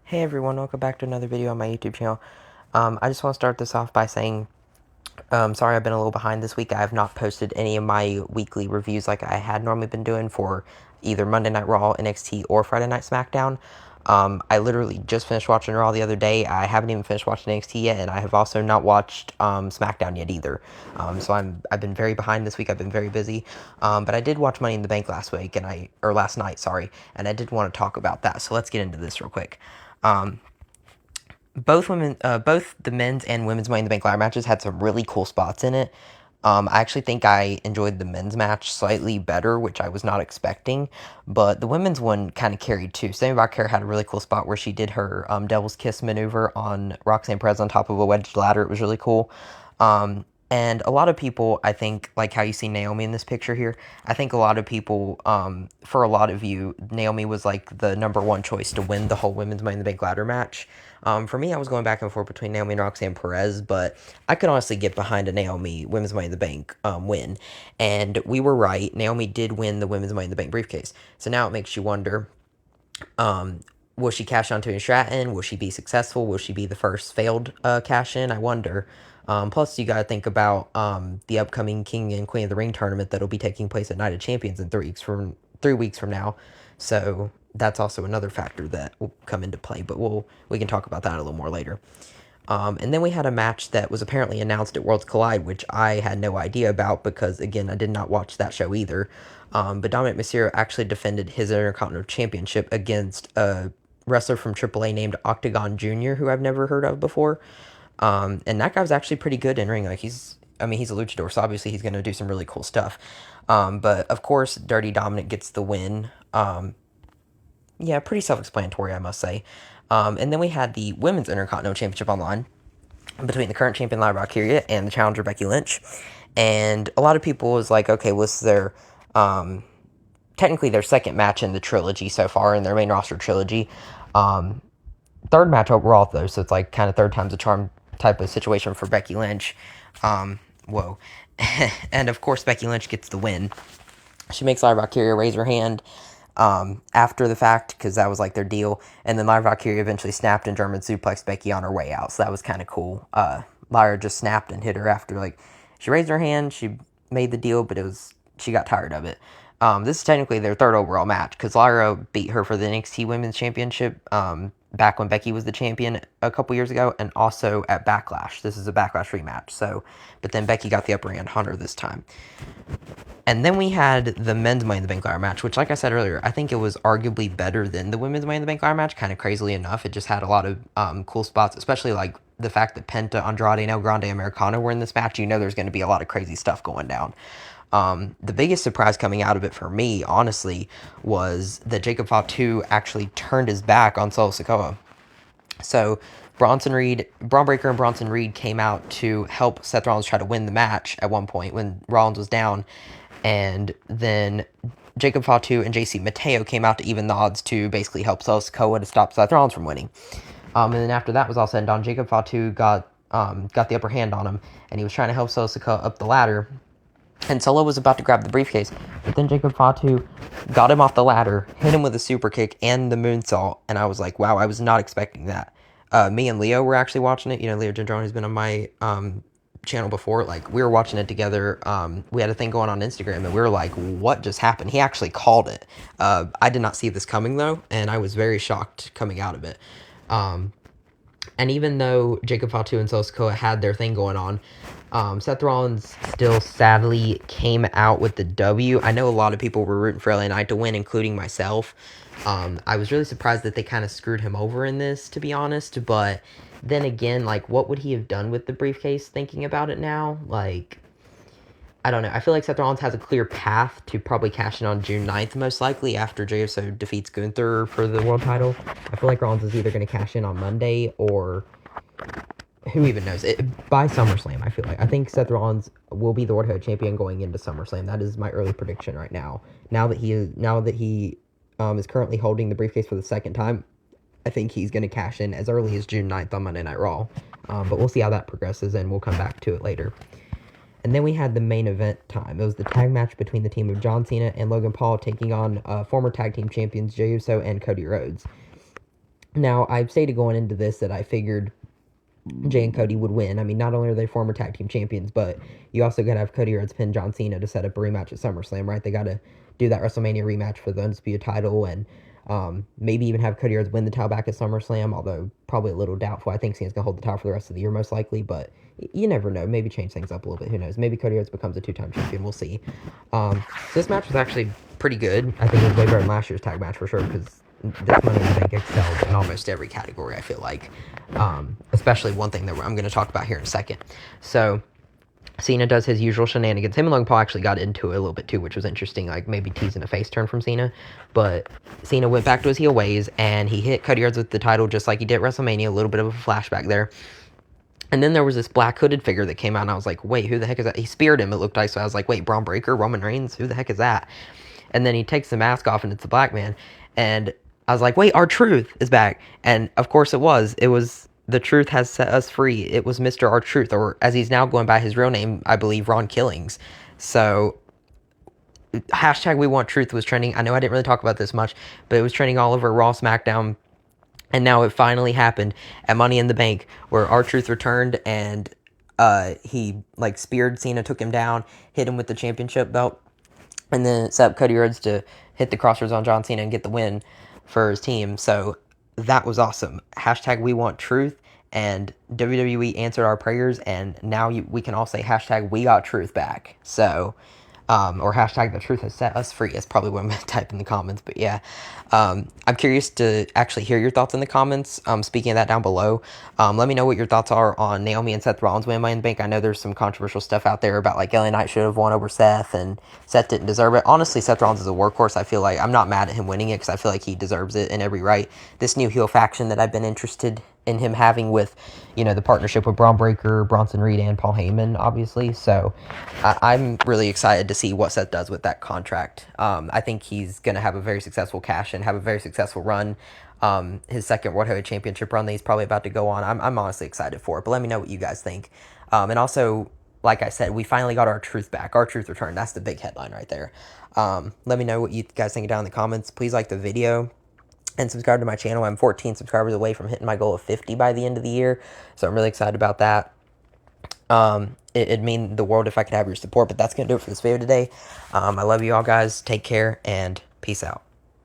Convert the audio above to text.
Hey everyone, welcome back to another video on my YouTube channel. I just want to start this off by saying, sorry I've been a little behind this week. I have not posted any of my weekly reviews like I had normally been doing for either Monday Night Raw, NXT, or Friday Night SmackDown. I literally just finished watching Raw the other day. I haven't even finished watching NXT yet, and I have also not watched SmackDown yet either. So I've been very behind this week. I've been very busy. But I did watch Money in the Bank last week, or last night, sorry, and I did want to talk about that. So let's get into this real quick. Both the men's and women's Money in the Bank ladder matches had some really cool spots in it. I actually think I enjoyed the men's match slightly better, which I was not expecting, but the women's one kind of carried too. Sammy Bakker had a really cool spot where she did her Devil's Kiss maneuver on Roxanne Perez on top of a wedged ladder. It was really cool. And a lot of people, I think, like how you see Naomi in this picture here, I think a lot of people, for a lot of you, Naomi was like the number one choice to win the whole women's Money in the Bank ladder match. For me, I was going back and forth between Naomi and Roxanne Perez, but I could honestly get behind a Naomi women's Money in the Bank win. And we were right. Naomi did win the women's Money in the Bank briefcase. So now it makes you wonder, will she cash on Tony Stratton? Will she be successful? Will she be the first failed cash in? I wonder. Plus, you got to think about the upcoming King and Queen of the Ring tournament that'll be taking place at Night of Champions in 3 weeks from now. So that's also another factor that will come into play. But we can talk about that a little more later. And then we had a match that was apparently announced at Worlds Collide, which I had no idea about because, again, I did not watch that show either. But Dominic Mysterio actually defended his Intercontinental Championship against a wrestler from AAA named Octagon Jr., who I've never heard of before. And that guy was actually pretty good in ring. Like he's a luchador, so obviously he's going to do some really cool stuff. But of course, Dirty Dominic gets the win. Yeah, pretty self-explanatory, I must say. And then we had the Women's Intercontinental Championship online between the current champion, Lyra Valkyria, and the challenger, Becky Lynch. And a lot of people was like, okay, well, this is their, technically their second match in the trilogy so far, in their main roster trilogy. Third match overall, though, so it's like kind of third time's a charm type of situation for Becky Lynch. Whoa. And of course, Becky Lynch gets the win. She makes Lyra Valkyria raise her hand after the fact, because that was like their deal. And then Lyra Valkyria eventually snapped and German suplexed Becky on her way out, so that was kind of cool. Lyra just snapped and hit her after, like, she raised her hand, she made the deal, but she got tired of it. This is technically their third overall match, because Lyra beat her for the NXT Women's Championship back when Becky was the champion a couple years ago, and also at Backlash. This is a Backlash rematch, but then Becky got the upper hand on her this time. And then we had the men's Money in the Bank ladder match, which, like I said earlier, I think it was arguably better than the women's Money in the Bank ladder match, kind of crazily enough. It just had a lot of cool spots, especially like the fact that Penta, Andrade, and El Grande Americano were in this match. You know there's going to be a lot of crazy stuff going down. The biggest surprise coming out of it for me, honestly, was that Jacob Fatu actually turned his back on Solo Sikoa. So Braun Breaker and Bronson Reed came out to help Seth Rollins try to win the match at one point when Rollins was down. And then Jacob Fatu and JC Mateo came out to even the odds to basically help Solo Sikoa to stop Seth Rollins from winning. And then after that was all said and done, Jacob Fatu got the upper hand on him, and he was trying to help Solo Sikoa up the ladder. And Solo was about to grab the briefcase, but then Jacob Fatu got him off the ladder, hit him with a super kick and the moonsault, and I was like, wow, I was not expecting that. Me and Leo were actually watching it. You know, Leo Gendron has been on my channel before. Like, we were watching it together. We had a thing going on Instagram, and we were like, what just happened? He actually called it. I did not see this coming, though, and I was very shocked coming out of it. And even though Jacob Fatu and Solo Sikoa had their thing going on, Seth Rollins still sadly came out with the W. I know a lot of people were rooting for LA Knight to win, including myself. I was really surprised that they kind of screwed him over in this, to be honest. But then again, like, what would he have done with the briefcase, thinking about it now? Like, I don't know. I feel like Seth Rollins has a clear path to probably cash in on June 9th, most likely, after Jey Uso defeats Gunther for the world title. I feel like Rollins is either going to cash in on Monday or who even knows? By SummerSlam, I feel like. I think Seth Rollins will be the World Heavyweight Champion going into SummerSlam. That is my early prediction right now. Now that he is currently holding the briefcase for the second time, I think he's going to cash in as early as June 9th on Monday Night Raw. But we'll see how that progresses, and we'll come back to it later. And then we had the main event time. It was the tag match between the team of John Cena and Logan Paul taking on former tag team champions Jey Uso and Cody Rhodes. Now, I've stated going into this that I figured Jay and Cody would win. I mean, not only are they former tag team champions, but you also got to have Cody Rhodes pin John Cena to set up a rematch at SummerSlam, right? They got to do that WrestleMania rematch for the Undisputed title and maybe even have Cody Rhodes win the title back at SummerSlam, although probably a little doubtful. I think Cena's going to hold the title for the rest of the year, most likely, but you never know. Maybe change things up a little bit. Who knows? Maybe Cody Rhodes becomes a two-time champion. We'll see. So this match was actually pretty good. I think it was way better than last year's tag match for sure because this Money in the Bank excelled in almost every category, I feel like. Especially one thing that I'm going to talk about here in a second. So Cena does his usual shenanigans. Him and Logan Paul actually got into it a little bit too, which was interesting, like maybe teasing a face turn from Cena. But Cena went back to his heel ways, and he hit Cody Rhodes with the title just like he did at WrestleMania, a little bit of a flashback there. And then there was this black hooded figure that came out, and I was like, wait, who the heck is that? He speared him, it looked like, so I was like, wait, Braun Breaker, Roman Reigns, who the heck is that? And then he takes the mask off, and it's the black man. And I was like, wait, R-Truth is back. And of course it was. It was The Truth Has Set Us Free. It was Mr. R-Truth, or as he's now going by his real name, I believe, Ron Killings. So hashtag We Want Truth was trending. I know I didn't really talk about this much, but it was trending all over Raw, SmackDown. And now it finally happened at Money in the Bank, where R-Truth returned and he like speared Cena, took him down, hit him with the championship belt, and then it set up Cody Rhodes to hit the crossroads on John Cena and get the win for his team. So that was awesome. Hashtag We Want Truth, and WWE answered our prayers, and now we can all say hashtag We Got Truth back. So or hashtag The Truth Has Set Us Free. That's probably what I'm going to type in the comments. But yeah, I'm curious to actually hear your thoughts in the comments. Speaking of that down below, let me know what your thoughts are on Naomi and Seth Rollins winning Money in the Bank. I know there's some controversial stuff out there about like LA Knight should have won over Seth and Seth didn't deserve it. Honestly, Seth Rollins is a workhorse. I feel like I'm not mad at him winning it because I feel like he deserves it in every right. This new heel faction that I've been interested in him having with, the partnership with Braun Breaker, Bronson Reed, and Paul Heyman, obviously. So I'm really excited to see what Seth does with that contract. I think he's going to have a very successful cash and have a very successful run. His second World Heavyweight Championship run that he's probably about to go on. I'm honestly excited for it, but let me know what you guys think. And also, like I said, we finally got our truth back. Our truth returned. That's the big headline right there. Let me know what you guys think down in the comments. Please like the video and subscribe to my channel. I'm 14 subscribers away from hitting my goal of 50 by the end of the year, so I'm really excited about that. It'd mean the world if I could have your support, but that's going to do it for this video today. I love you all, guys. Take care, and peace out.